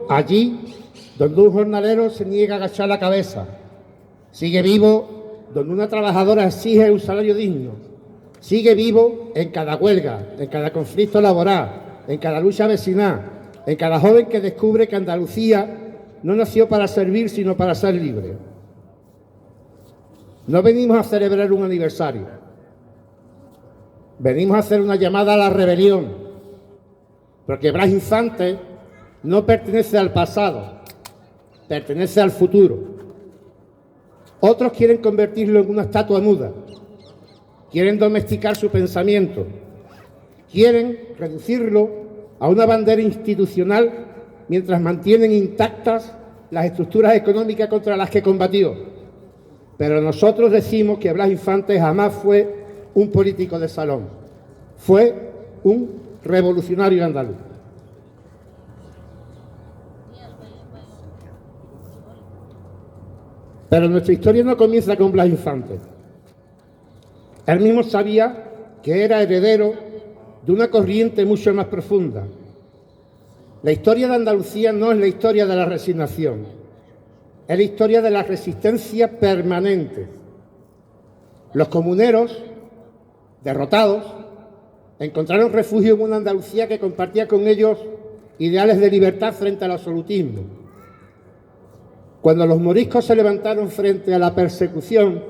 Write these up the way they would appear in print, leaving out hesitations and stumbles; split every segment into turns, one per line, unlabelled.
allí donde un jornalero se niega a agachar la cabeza. Sigue vivo donde una trabajadora exige un salario digno. Sigue vivo en cada huelga, en cada conflicto laboral, en cada lucha vecinal, en cada joven que descubre que Andalucía no nació para servir, sino para ser libre. No venimos a celebrar un aniversario. Venimos a hacer una llamada a la rebelión, porque Blas Infante no pertenece al pasado, pertenece al futuro. Otros quieren convertirlo en una estatua muda, quieren domesticar su pensamiento, quieren reducirlo a una bandera institucional mientras mantienen intactas las estructuras económicas contra las que combatió. Pero nosotros decimos que Blas Infante jamás fue un político de salón, fue un revolucionario andaluz. Pero nuestra historia no comienza con Blas Infante. Él mismo sabía que era heredero de una corriente mucho más profunda. La historia de Andalucía no es la historia de la resignación, es la historia de la resistencia permanente. Los comuneros, derrotados, encontraron refugio en una Andalucía que compartía con ellos ideales de libertad frente al absolutismo. Cuando los moriscos se levantaron frente a la persecución,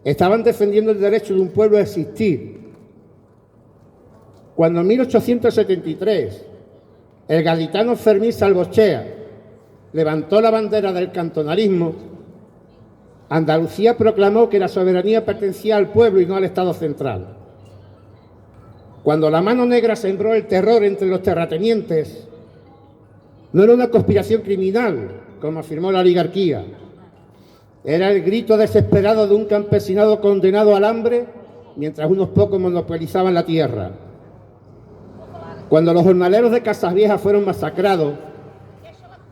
estaban defendiendo el derecho de un pueblo a existir. Cuando en 1873 el gaditano Fermín Salvochea levantó la bandera del cantonalismo, Andalucía proclamó que la soberanía pertenecía al pueblo y no al Estado central. Cuando la mano negra sembró el terror entre los terratenientes, no era una conspiración criminal, como afirmó la oligarquía. Era el grito desesperado de un campesinado condenado al hambre mientras unos pocos monopolizaban la tierra. Cuando los jornaleros de Casas Viejas fueron masacrados,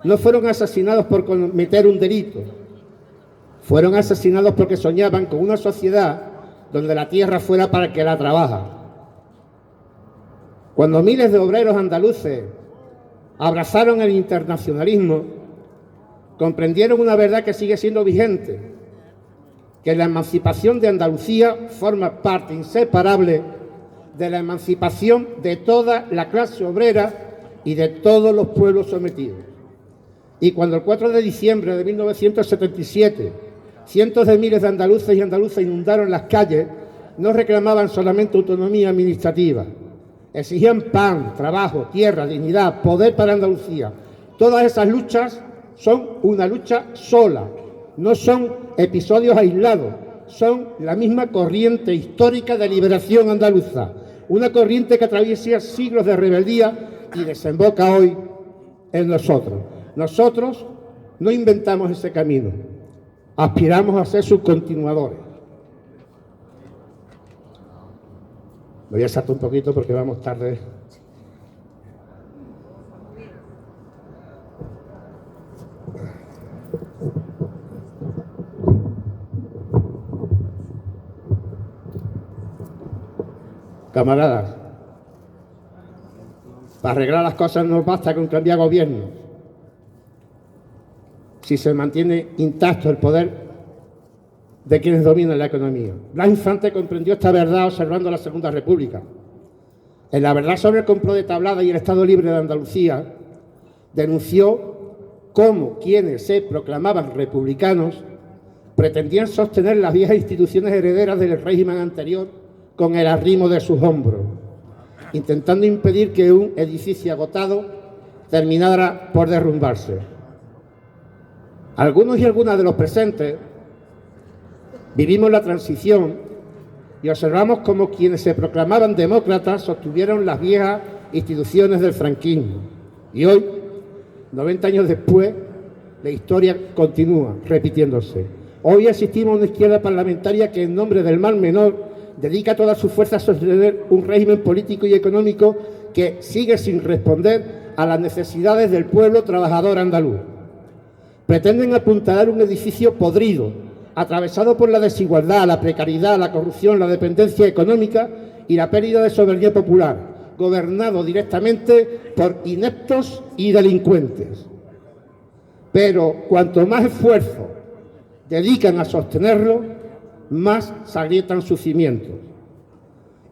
no fueron asesinados por cometer un delito, fueron asesinados porque soñaban con una sociedad donde la tierra fuera para el que la trabaja. Cuando miles de obreros andaluces abrazaron el internacionalismo, comprendieron una verdad que sigue siendo vigente, que la emancipación de Andalucía forma parte inseparable de la emancipación de toda la clase obrera y de todos los pueblos sometidos. Y cuando el 4 de diciembre de 1977 cientos de miles de andaluces y andaluzas inundaron las calles, no reclamaban solamente autonomía administrativa, exigían pan, trabajo, tierra, dignidad, poder para Andalucía. Todas esas luchas son una lucha sola, no son episodios aislados, son la misma corriente histórica de liberación andaluza, una corriente que atraviesa siglos de rebeldía y desemboca hoy en nosotros. Nosotros no inventamos ese camino, aspiramos a ser sus continuadores. Me voy a saltar un poquito porque vamos tarde. Camaradas, para arreglar las cosas no basta con cambiar gobierno. Si se mantiene intacto el poder de quienes dominan la economía. Blas Infante comprendió esta verdad observando la Segunda República. En la verdad sobre el complot de Tablada y el Estado Libre de Andalucía, denunció cómo quienes se proclamaban republicanos pretendían sostener las viejas instituciones herederas del régimen anterior con el arrimo de sus hombros, intentando impedir que un edificio agotado terminara por derrumbarse. Algunos y algunas de los presentes vivimos la transición y observamos cómo quienes se proclamaban demócratas sostuvieron las viejas instituciones del franquismo. Y hoy, 90 años después, la historia continúa repitiéndose. Hoy asistimos a una izquierda parlamentaria que, en nombre del mal menor, dedica todas sus fuerzas a sostener un régimen político y económico que sigue sin responder a las necesidades del pueblo trabajador andaluz. Pretenden apuntalar un edificio podrido, atravesado por la desigualdad, la precariedad, la corrupción, la dependencia económica y la pérdida de soberanía popular, gobernado directamente por ineptos y delincuentes. Pero cuanto más esfuerzo dedican a sostenerlo, más se agrietan sus cimientos.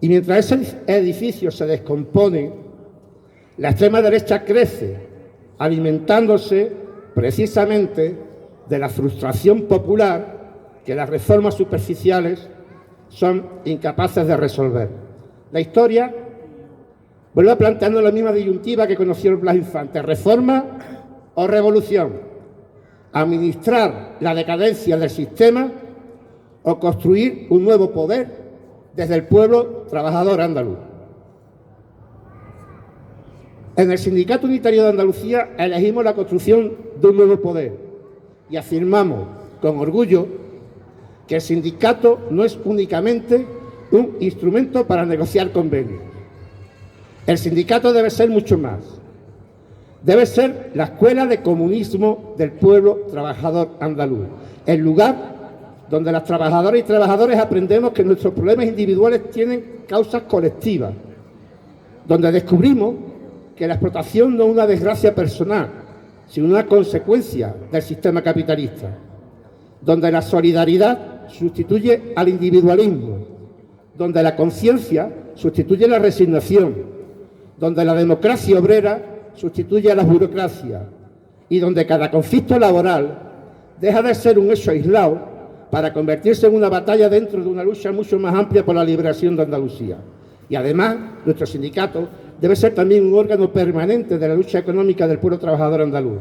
Y mientras ese edificio se descompone, la extrema derecha crece, alimentándose precisamente de la frustración popular que las reformas superficiales son incapaces de resolver. La historia vuelve planteando la misma disyuntiva que conoció Blas Infante: reforma o revolución, administrar la decadencia del sistema o construir un nuevo poder desde el pueblo trabajador andaluz. En el Sindicato Unitario de Andalucía elegimos la construcción de un nuevo poder y afirmamos con orgullo que el sindicato no es únicamente un instrumento para negociar convenios. El sindicato debe ser mucho más. Debe ser la escuela de comunismo del pueblo trabajador andaluz, el lugar donde las trabajadoras y trabajadores aprendemos que nuestros problemas individuales tienen causas colectivas, donde descubrimos que la explotación no es una desgracia personal, sino una consecuencia del sistema capitalista, donde la solidaridad sustituye al individualismo, donde la conciencia sustituye la resignación, donde la democracia obrera sustituye a la burocracia y donde cada conflicto laboral deja de ser un hecho aislado para convertirse en una batalla dentro de una lucha mucho más amplia por la liberación de Andalucía. Y además, nuestro sindicato debe ser también un órgano permanente de la lucha económica del pueblo trabajador andaluz,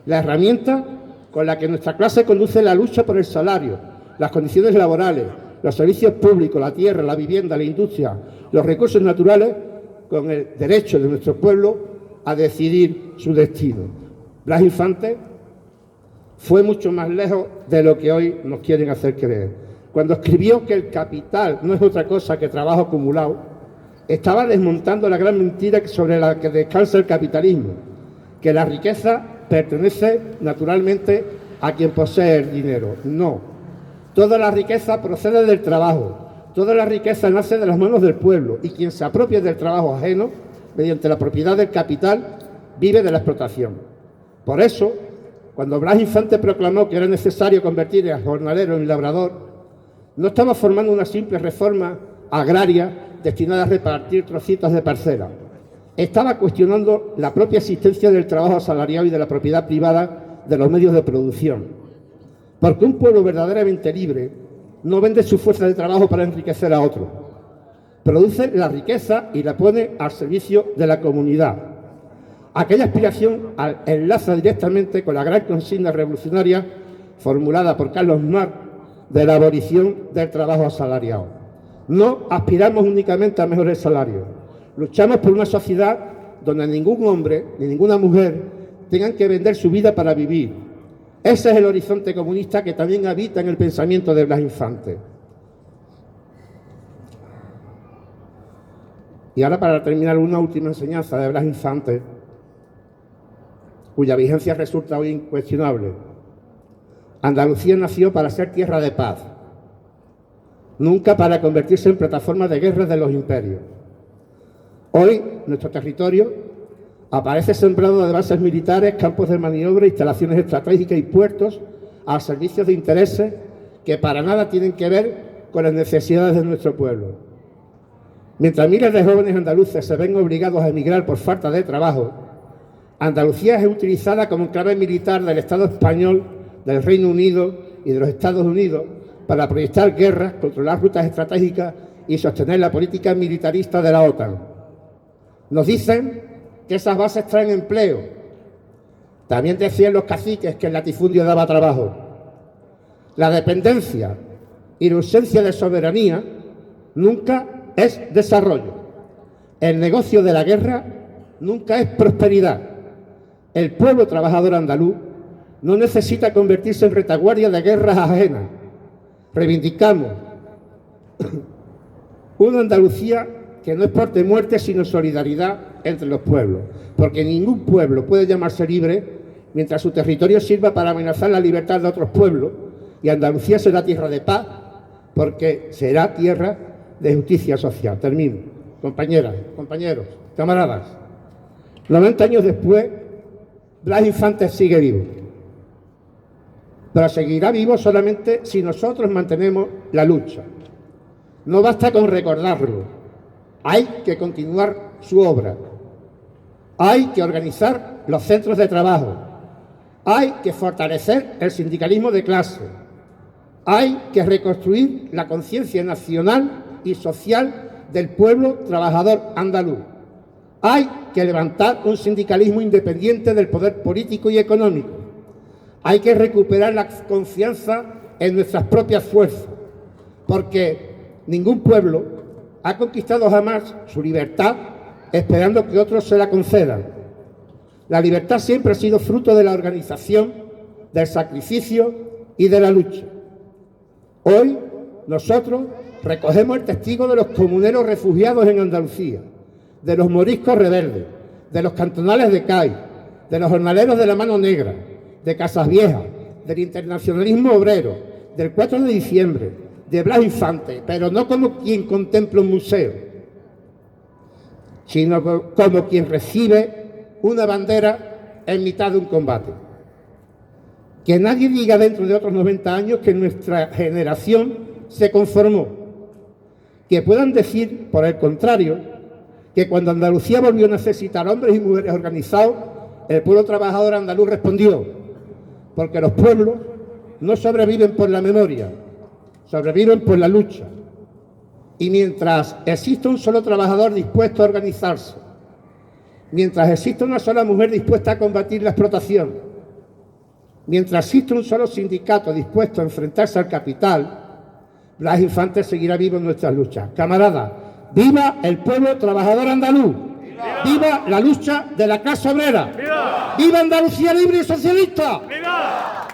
la herramienta con la que nuestra clase conduce la lucha por el salario, las condiciones laborales, los servicios públicos, la tierra, la vivienda, la industria, los recursos naturales, con el derecho de nuestro pueblo a decidir su destino. Blas Infante fue mucho más lejos de lo que hoy nos quieren hacer creer. Cuando escribió que el capital no es otra cosa que trabajo acumulado, estaba desmontando la gran mentira sobre la que descansa el capitalismo, que la riqueza pertenece naturalmente a quien posee el dinero. No, toda la riqueza procede del trabajo, toda la riqueza nace de las manos del pueblo y quien se apropia del trabajo ajeno, mediante la propiedad del capital, vive de la explotación. Por eso, cuando Blas Infante proclamó que era necesario convertir al jornalero en labrador, no estaba formando una simple reforma agraria destinada a repartir trocitos de parcela. Estaba cuestionando la propia existencia del trabajo asalariado y de la propiedad privada de los medios de producción. Porque un pueblo verdaderamente libre no vende su fuerza de trabajo para enriquecer a otro. Produce la riqueza y la pone al servicio de la comunidad. Aquella aspiración enlaza directamente con la gran consigna revolucionaria formulada por Carlos Marx de la abolición del trabajo asalariado. No aspiramos únicamente a mejores salarios. Luchamos por una sociedad donde ningún hombre ni ninguna mujer tengan que vender su vida para vivir. Ese es el horizonte comunista que también habita en el pensamiento de Blas Infante. Y ahora, para terminar, una última enseñanza de Blas Infante, cuya vigencia resulta hoy incuestionable. Andalucía nació para ser tierra de paz, nunca para convertirse en plataforma de guerra de los imperios. Hoy, nuestro territorio aparece sembrado de bases militares, campos de maniobra, instalaciones estratégicas y puertos al servicio de intereses que para nada tienen que ver con las necesidades de nuestro pueblo. Mientras miles de jóvenes andaluces se ven obligados a emigrar por falta de trabajo, Andalucía es utilizada como enclave militar del Estado español, del Reino Unido y de los Estados Unidos para proyectar guerras, controlar rutas estratégicas y sostener la política militarista de la OTAN. Nos dicen que esas bases traen empleo. También decían los caciques que el latifundio daba trabajo. La dependencia y la ausencia de soberanía nunca es desarrollo. El negocio de la guerra nunca es prosperidad. El pueblo trabajador andaluz no necesita convertirse en retaguardia de guerras ajenas. Reivindicamos una Andalucía que no exporte muerte, sino solidaridad entre los pueblos, porque ningún pueblo puede llamarse libre mientras su territorio sirva para amenazar la libertad de otros pueblos, y Andalucía será tierra de paz, porque será tierra de justicia social. Termino. Compañeras, compañeros. Camaradas, 90 años después, Blas Infante sigue vivo. Pero seguirá vivo solamente si nosotros mantenemos la lucha. No basta con recordarlo, hay que continuar su obra. Hay que organizar los centros de trabajo. Hay que fortalecer el sindicalismo de clase. Hay que reconstruir la conciencia nacional y social del pueblo trabajador andaluz. Hay que levantar un sindicalismo independiente del poder político y económico. Hay que recuperar la confianza en nuestras propias fuerzas, porque ningún pueblo ha conquistado jamás su libertad esperando que otros se la concedan. La libertad siempre ha sido fruto de la organización, del sacrificio y de la lucha. Hoy nosotros recogemos el testigo de los comuneros refugiados en Andalucía, de los moriscos rebeldes, de los cantonales de CAI, de los jornaleros de la Mano Negra, de Casas Viejas, del internacionalismo obrero, del 4 de diciembre, de Blas Infante, pero no como quien contempla un museo, sino como quien recibe una bandera en mitad de un combate. Que nadie diga dentro de otros 90 años que nuestra generación se conformó. Que puedan decir, por el contrario, que cuando Andalucía volvió a necesitar hombres y mujeres organizados, el pueblo trabajador andaluz respondió, porque los pueblos no sobreviven por la memoria, sobreviven por la lucha. Y mientras exista un solo trabajador dispuesto a organizarse, mientras exista una sola mujer dispuesta a combatir la explotación, mientras exista un solo sindicato dispuesto a enfrentarse al capital, Blas Infante seguirá vivo en nuestras luchas. Camaradas, ¡viva el pueblo trabajador andaluz! ¡Viva! ¡Viva la lucha de la clase obrera! ¡Viva! ¡Viva Andalucía libre y socialista! ¡Viva!